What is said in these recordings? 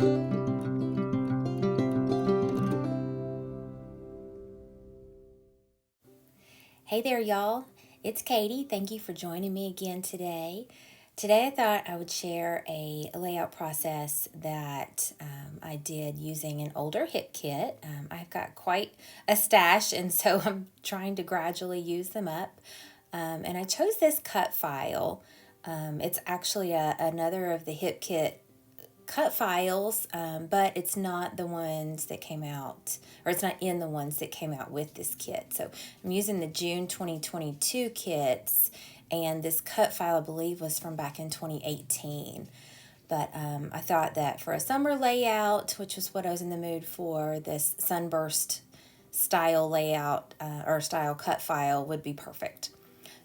Hey there, y'all. It's Katie. Thank you for joining me again today. Today, I thought I would share a layout process that I did using an older hip kit. I've got quite a stash, and so I'm trying to gradually use them up. And I chose this cut file. It's actually another of the hip kit cut files, but it's not the ones that came out, or it's not in the ones that came out with this kit. So I'm using the June 2022 kits, and this cut file, I believe, was from back in 2018. But I thought that for a summer layout, which was what I was in the mood for, this sunburst style layout or style cut file would be perfect.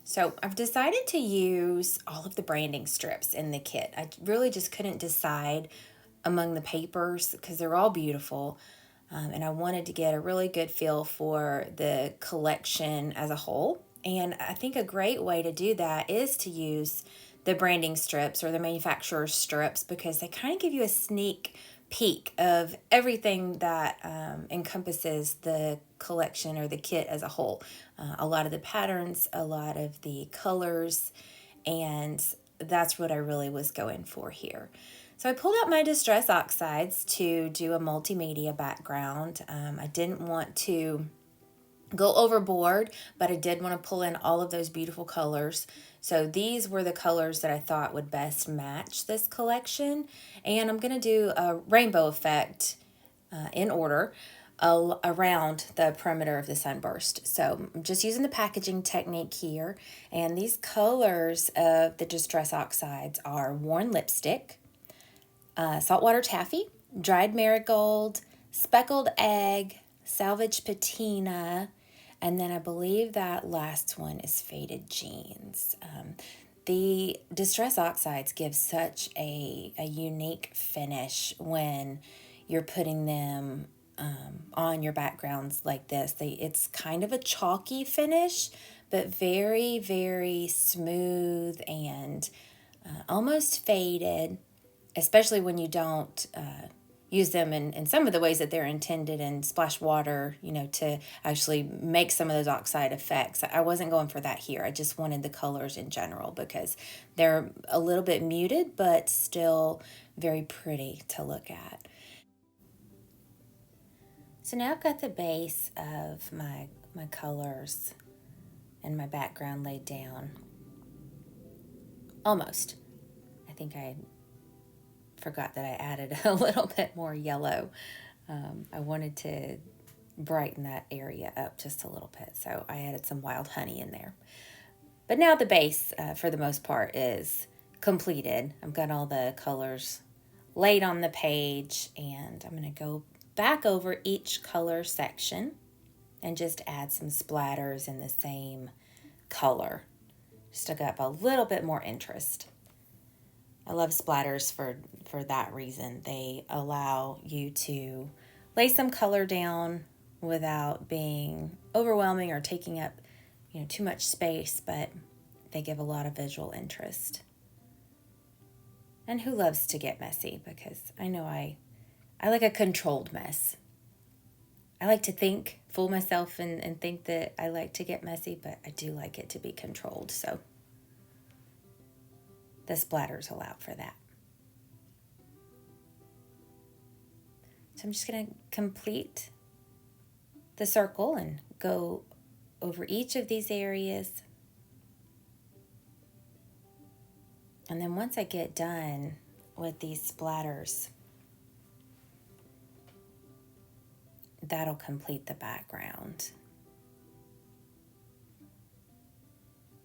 So I've decided to use all of the branding strips in the kit. I really just couldn't decide among the papers because they're all beautiful. And I wanted to get a really good feel for the collection as a whole. And I think a great way to do that is to use the branding strips or the manufacturer's strips, because they kind of give you a sneak peek of everything that encompasses the collection or the kit as a whole. A lot of the patterns, a lot of the colors, and that's what I really was going for here. So I pulled out my Distress Oxides to do a multimedia background. I didn't want to go overboard, but I did want to pull in all of those beautiful colors. So these were the colors that I thought would best match this collection. And I'm going to do a rainbow effect in order around the perimeter of the sunburst. So I'm just using the packaging technique here. And these colors of the Distress Oxides are worn lipstick, saltwater taffy, dried marigold, speckled egg, salvaged patina, and then I believe that last one is faded jeans. The Distress Oxides give such a unique finish when you're putting them on your backgrounds like this. It's kind of a chalky finish, but very, very smooth and almost faded, especially when you don't use them in some of the ways that they're intended and splash water, to actually make some of those oxide effects. I wasn't going for that here. I just wanted the colors in general because they're a little bit muted, but still very pretty to look at. So now I've got the base of my colors and my background laid down. Almost. I think I forgot that I added a little bit more yellow. I wanted to brighten that area up just a little bit, so I added some wild honey in there. But now the base, for the most part, is completed. I've got all the colors laid on the page, and I'm going to go back over each color section and just add some splatters in the same color, just to get a little bit more interest. I love splatters for that reason. They allow you to lay some color down without being overwhelming or taking up, too much space, but they give a lot of visual interest. And who loves to get messy? Because I know I like a controlled mess. I like to fool myself and think that I like to get messy, but I do like it to be controlled. So the splatters allow for that. So I'm just going to complete the circle and go over each of these areas. And then once I get done with these splatters, that'll complete the background.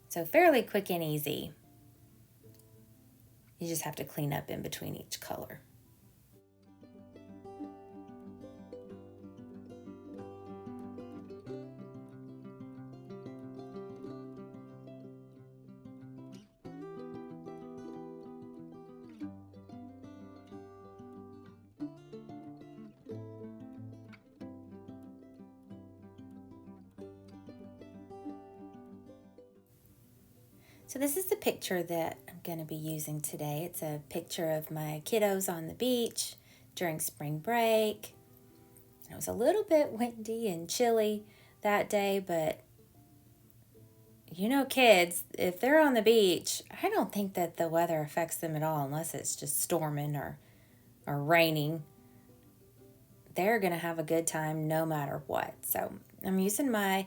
So fairly quick and easy. You just have to clean up in between each color. So this is the picture that I'm going to be using today. It's a picture of my kiddos on the beach during spring break. It was a little bit windy and chilly that day, but you know, kids, if they're on the beach, I don't think that the weather affects them at all unless it's just storming or raining. They're going to have a good time no matter what. So I'm using my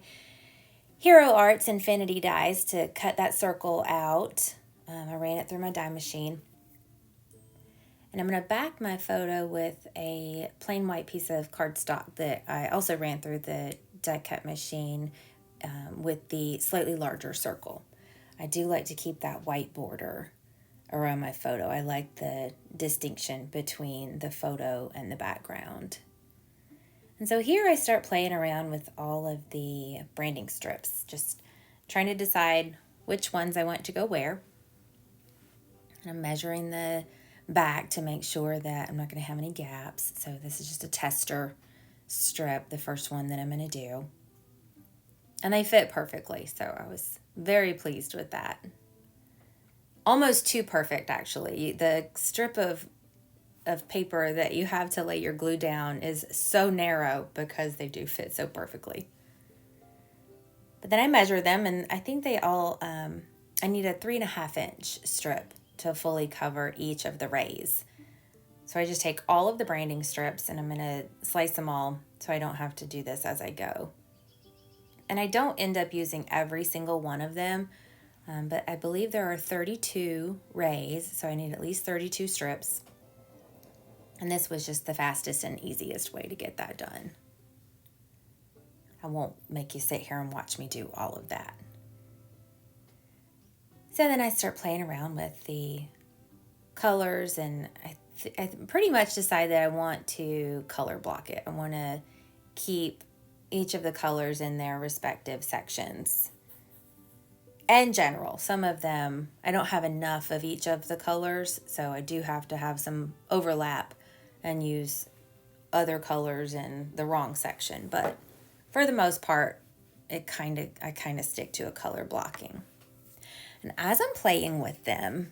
Hero Arts Infinity dies to cut that circle out. I ran it through my die machine. And I'm going to back my photo with a plain white piece of cardstock that I also ran through the die cut machine with the slightly larger circle. I do like to keep that white border around my photo. I like the distinction between the photo and the background. And so here I start playing around with all of the branding strips, just trying to decide which ones I want to go where. And I'm measuring the back to make sure that I'm not going to have any gaps. So this is just a tester strip, the first one that I'm going to do. And they fit perfectly, so I was very pleased with that. Almost too perfect, actually. The strip of paper that you have to lay your glue down is so narrow because they do fit so perfectly. But then I measure them, and I think they all, I need a 3.5-inch strip to fully cover each of the rays. So I just take all of the branding strips and I'm going to slice them all so I don't have to do this as I go. And I don't end up using every single one of them, but I believe there are 32 rays, so I need at least 32 strips. And this was just the fastest and easiest way to get that done. I won't make you sit here and watch me do all of that. So then I start playing around with the colors, and I pretty much decide that I want to color block it. I want to keep each of the colors in their respective sections. And general, some of them, I don't have enough of each of the colors, so I do have to have some overlap and use other colors in the wrong section. But for the most part, I kind of stick to a color blocking. And as I'm playing with them,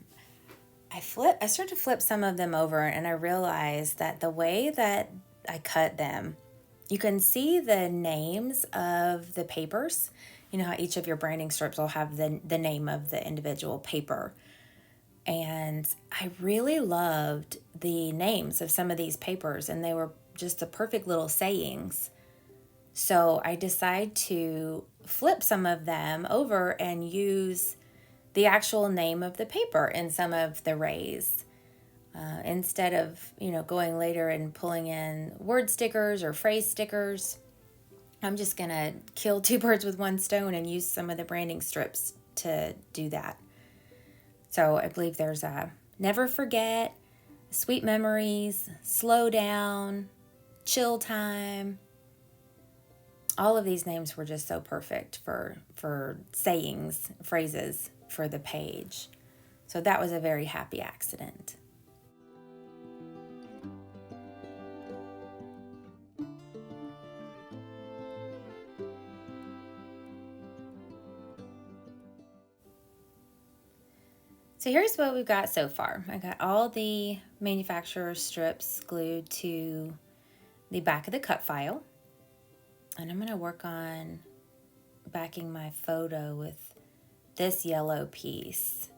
I start to flip some of them over, and I realize that the way that I cut them, you can see the names of the papers. You know how each of your branding strips will have the name of the individual paper. And I really loved the names of some of these papers, and they were just the perfect little sayings. So I decide to flip some of them over and use the actual name of the paper in some of the rays. Instead of, going later and pulling in word stickers or phrase stickers, I'm just going to kill two birds with one stone and use some of the branding strips to do that. So I believe there's a Never Forget, Sweet Memories, Slow Down, Chill Time. All of these names were just so perfect for sayings, phrases for the page. So that was a very happy accident. So here's what we've got so far. I got all the manufacturer strips glued to the back of the cut file. And I'm going to work on backing my photo with this yellow piece.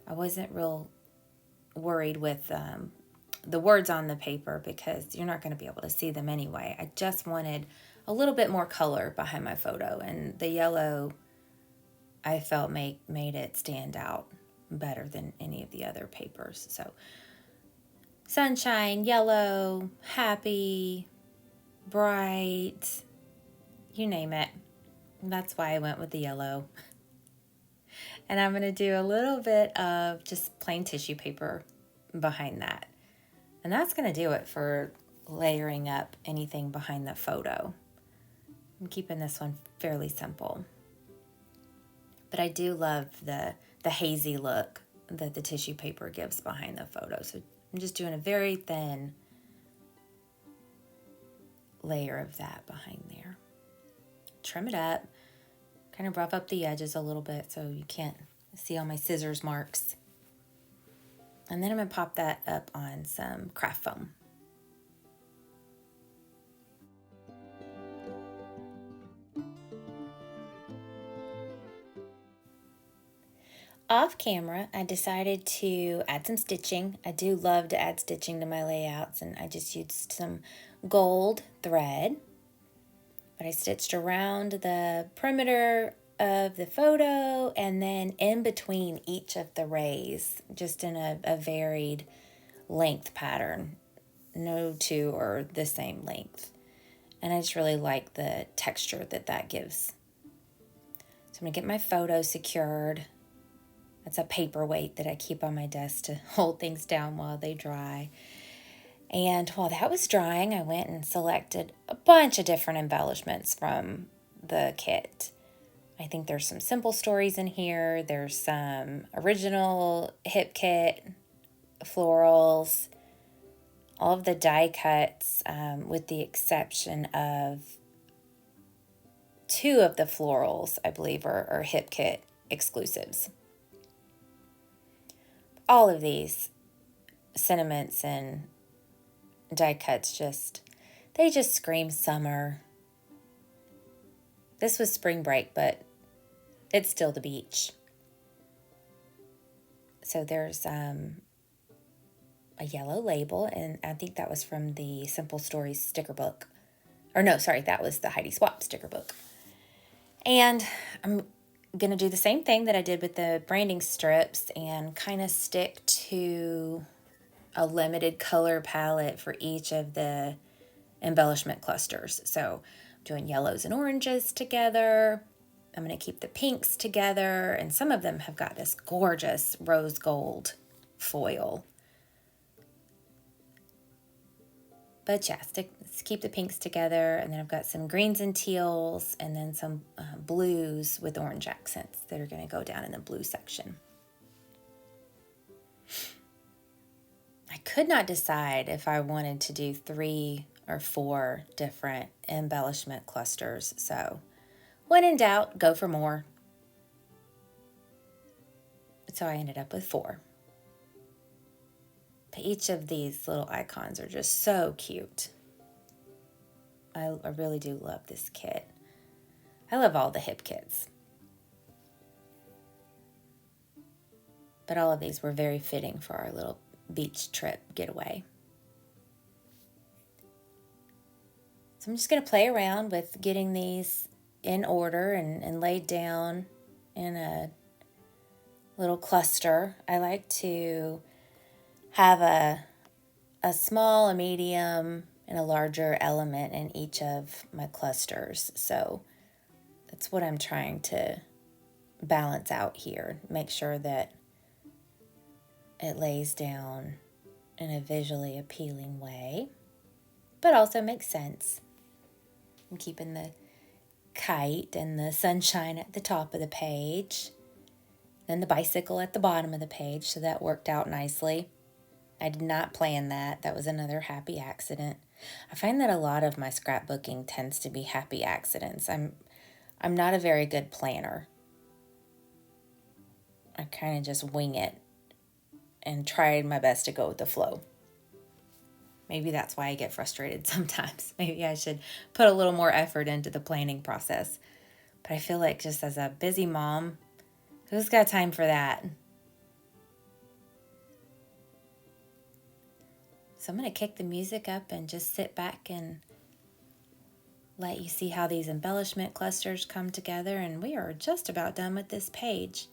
I wasn't real worried with the words on the paper because you're not going to be able to see them anyway. I just wanted a little bit more color behind my photo, and the yellow I felt made it stand out better than any of the other papers. So sunshine, yellow, happy, bright, you name it. That's why I went with the yellow. And I'm going to do a little bit of just plain tissue paper behind that. And that's going to do it for layering up anything behind the photo. I'm keeping this one fairly simple. But I do love the hazy look that the tissue paper gives behind the photo. So I'm just doing a very thin layer of that behind there. Trim it up, kind of rough up the edges a little bit so you can't see all my scissors marks. And then I'm going to pop that up on some craft foam. off camera, I decided to add some stitching. I do love to add stitching to my layouts, and I just used some gold thread. But I stitched around the perimeter of the photo and then in between each of the rays, just in a varied length pattern. No two are the same length. And I just really like the texture that gives. So I'm going to get my photo secured. That's a paperweight that I keep on my desk to hold things down while they dry. And while that was drying, I went and selected a bunch of different embellishments from the kit. I think there's some simple stories in here. There's some original hip kit, florals, all of the die cuts, with the exception of two of the florals, I believe, are hip kit exclusives. All of these sentiments and die cuts they just scream summer. This was spring break, but it's still the beach. So there's a yellow label, and I think that was from the Simple Stories sticker book. Or no, sorry, that was the Heidi Swap sticker book. And I'm going to do the same thing that I did with the branding strips and kind of stick to a limited color palette for each of the embellishment clusters. So I'm doing yellows and oranges together. I'm going to keep the pinks together, and some of them have got this gorgeous rose gold foil. But yeah, let's keep the pinks together, and then I've got some greens and teals, and then some blues with orange accents that are going to go down in the blue section. I could not decide if I wanted to do 3 or 4 different embellishment clusters, so when in doubt, go for more. So I ended up with 4. But each of these little icons are just so cute. I really do love this kit. I love all the hip kits. But all of these were very fitting for our little beach trip getaway. So I'm just going to play around with getting these in order and laid down in a little cluster. I like to have a small, a medium, and a larger element in each of my clusters. So that's what I'm trying to balance out here. Make sure that it lays down in a visually appealing way, but also makes sense. I'm keeping the kite and the sunshine at the top of the page, then the bicycle at the bottom of the page, so that worked out nicely. I did not plan that. That was another happy accident. I find that a lot of my scrapbooking tends to be happy accidents. I'm not a very good planner. I kind of just wing it and try my best to go with the flow. Maybe that's why I get frustrated sometimes. Maybe I should put a little more effort into the planning process. But I feel like just as a busy mom, who's got time for that? So I'm going to kick the music up and just sit back and let you see how these embellishment clusters come together. And we are just about done with this page.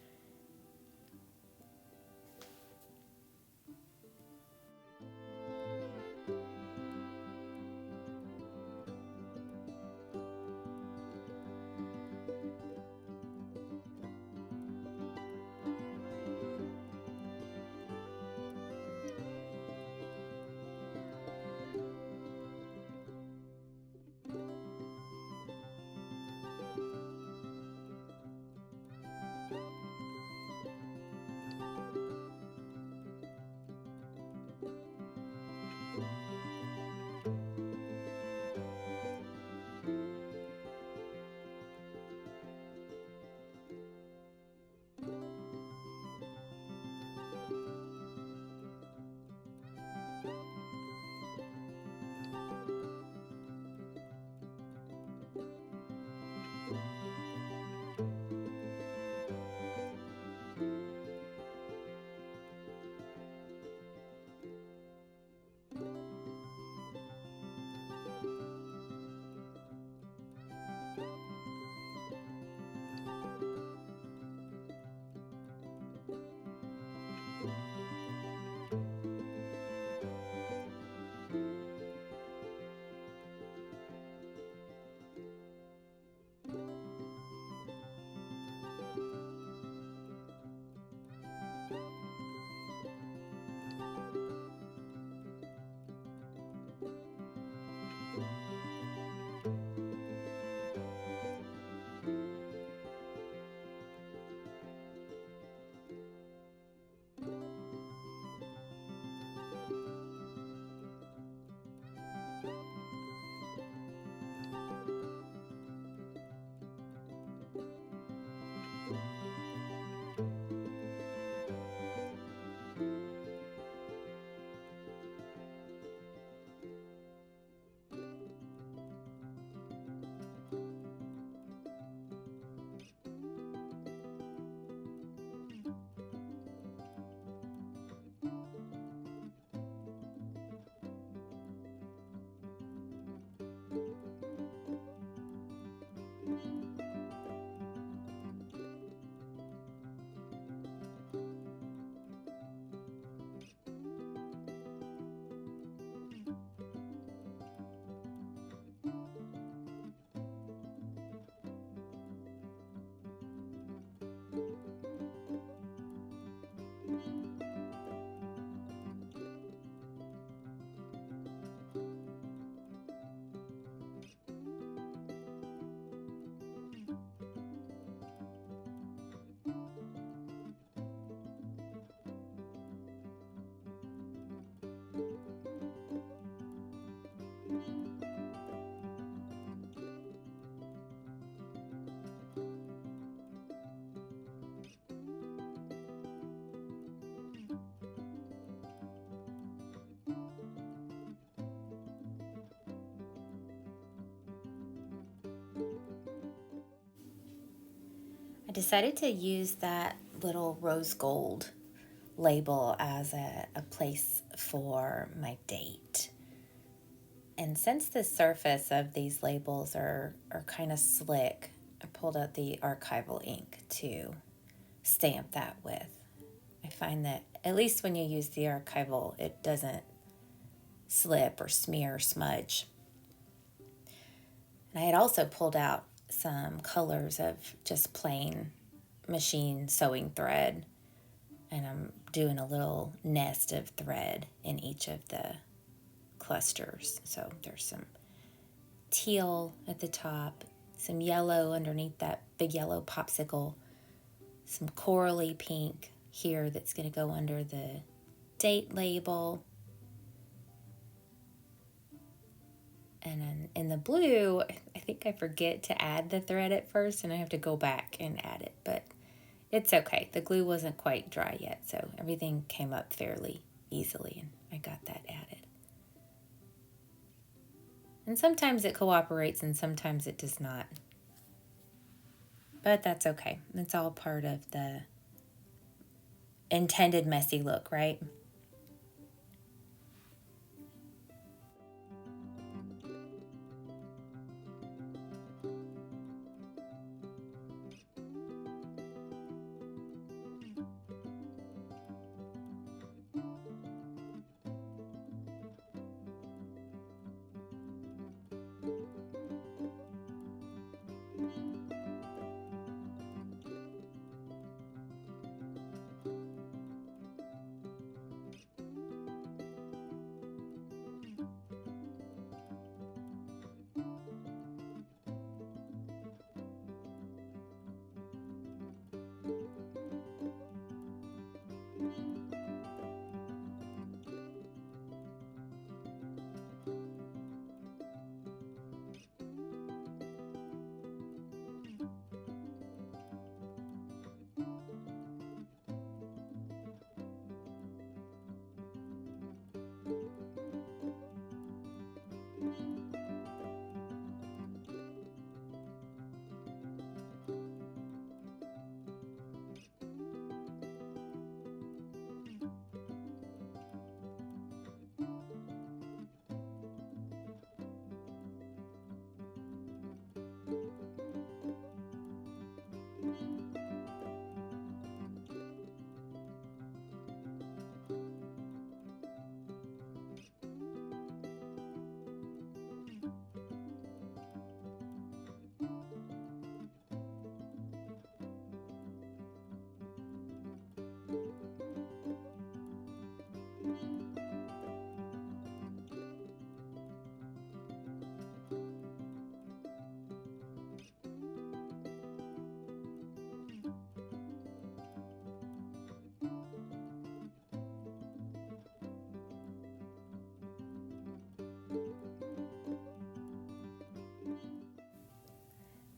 I decided to use that little rose gold label as a place for my date. And since the surface of these labels are kind of slick, I pulled out the archival ink to stamp that with. I find that at least when you use the archival, it doesn't slip or smear or smudge. And I had also pulled out some colors of just plain machine sewing thread, and I'm doing a little nest of thread in each of the clusters. So there's some teal at the top, some yellow underneath that big yellow popsicle, some corally pink here that's going to go under the date label. And then in the blue, I think I forget to add the thread at first, and I have to go back and add it, but it's okay. The glue wasn't quite dry yet, so everything came up fairly easily, and I got that added. And sometimes it cooperates and sometimes it does not. But that's okay. It's all part of the intended messy look, right?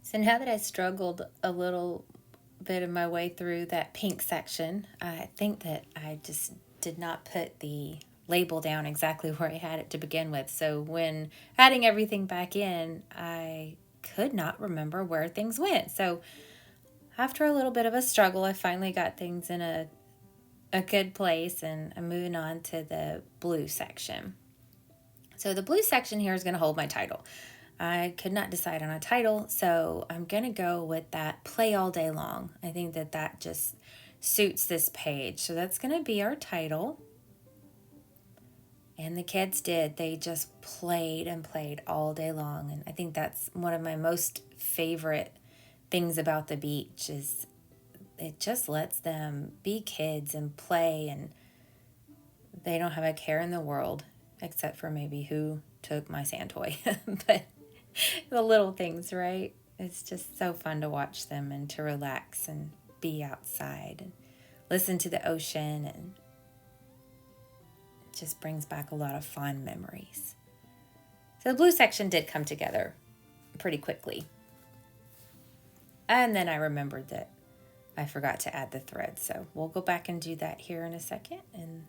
So now that I struggled a little bit of my way through that pink section, I think that I just did not put the label down exactly where I had it to begin with. So when adding everything back in, I could not remember where things went. So after a little bit of a struggle, I finally got things in a good place, and I'm moving on to the blue section. So the blue section here is going to hold my title. I could not decide on a title, so I'm going to go with that Play All Day Long. I think that that just suits this page. So that's going to be our title. And the kids did. They just played and played all day long. And I think that's one of my most favorite things about the beach is it just lets them be kids and play, and they don't have a care in the world except for maybe who took my sand toy. But the little things, right? It's just so fun to watch them and to relax and be outside and listen to the ocean, and it just brings back a lot of fond memories. So the blue section did come together pretty quickly. And then I remembered that I forgot to add the thread, so we'll go back and do that here in a second, and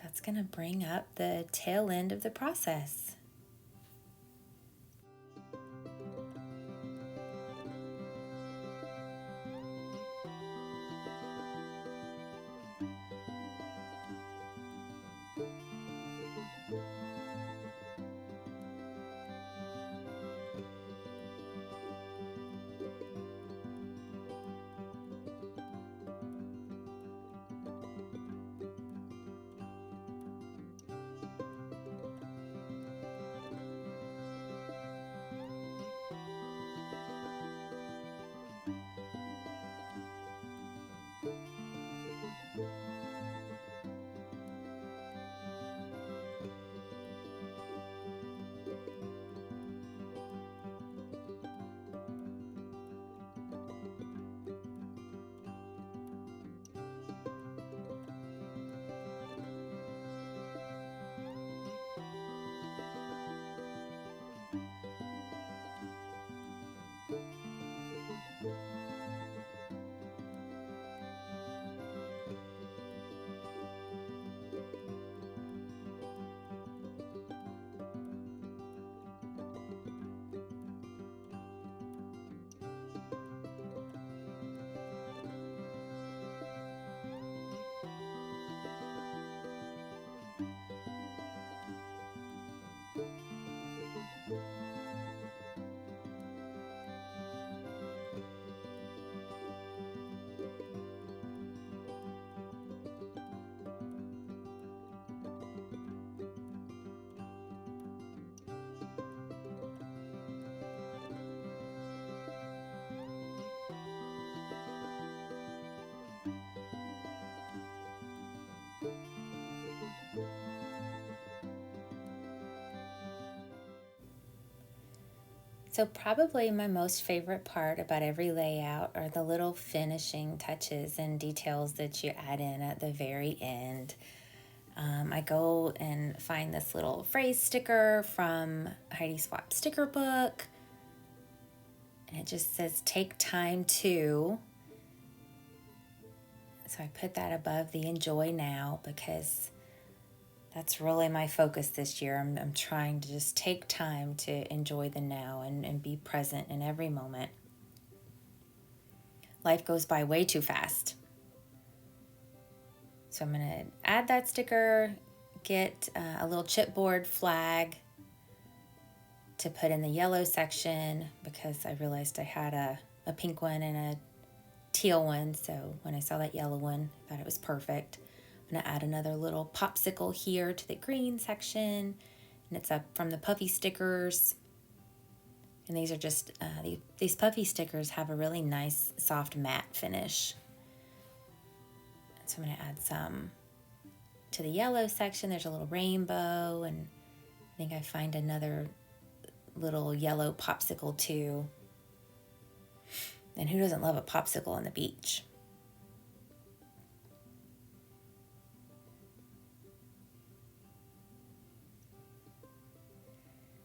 that's going to bring up the tail end of the process. So probably my most favorite part about every layout are the little finishing touches and details that you add in at the very end. I go and find this little phrase sticker from Heidi Swapp's sticker book, and it just says take time to. So I put that above the enjoy now because that's really my focus this year. I'm trying to just take time to enjoy the now and be present in every moment. Life goes by way too fast. So I'm going to add that sticker, get a little chipboard flag to put in the yellow section because I realized I had a pink one and a teal one. So when I saw that yellow one, I thought it was perfect. I'm going to add another little popsicle here to the green section, and it's up from the puffy stickers. And these are just, these puffy stickers have a really nice soft matte finish. So I'm going to add some to the yellow section. There's a little rainbow, and I think I find another little yellow popsicle too. And who doesn't love a popsicle on the beach?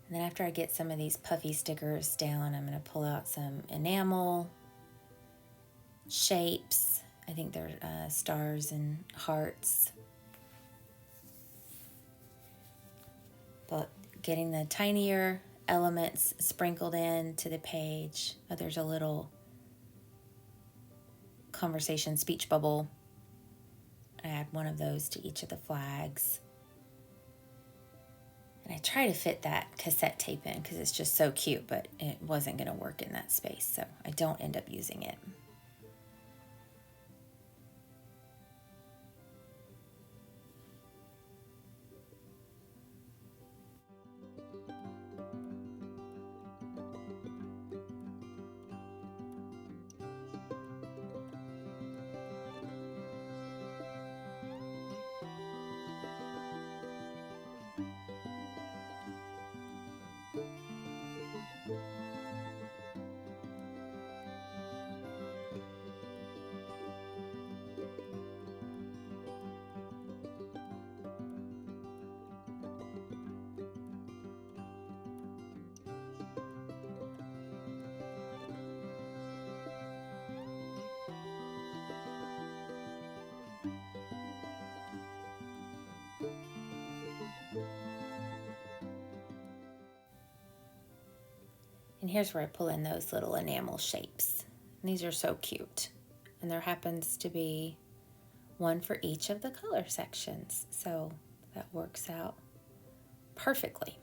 And then after I get some of these puffy stickers down, I'm going to pull out some enamel shapes. I think they're stars and hearts. But getting the tinier elements sprinkled into the page. Oh, there's a little conversation speech bubble. I add one of those to each of the flags. And I try to fit that cassette tape in because it's just so cute, but it wasn't going to work in that space, so I don't end up using it. And here's where I pull in those little enamel shapes. And these are so cute. And there happens to be one for each of the color sections. So that works out perfectly.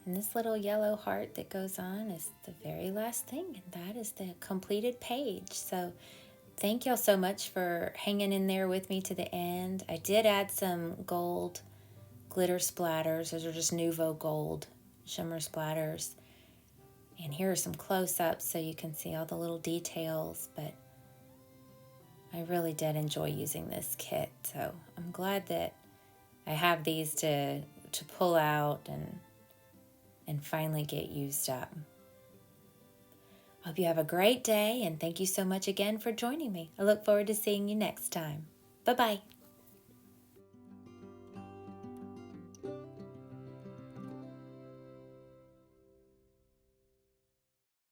And this little yellow heart that goes on is the very last thing, and that is the completed page. So thank y'all so much for hanging in there with me to the end. I did add some gold glitter splatters. Those are just Nuvo gold shimmer splatters. And here are some close-ups so you can see all the little details, but I really did enjoy using this kit. So I'm glad that I have these to pull out and finally get used up. I hope you have a great day, and thank you so much again for joining me. I look forward to seeing you next time. Bye-bye.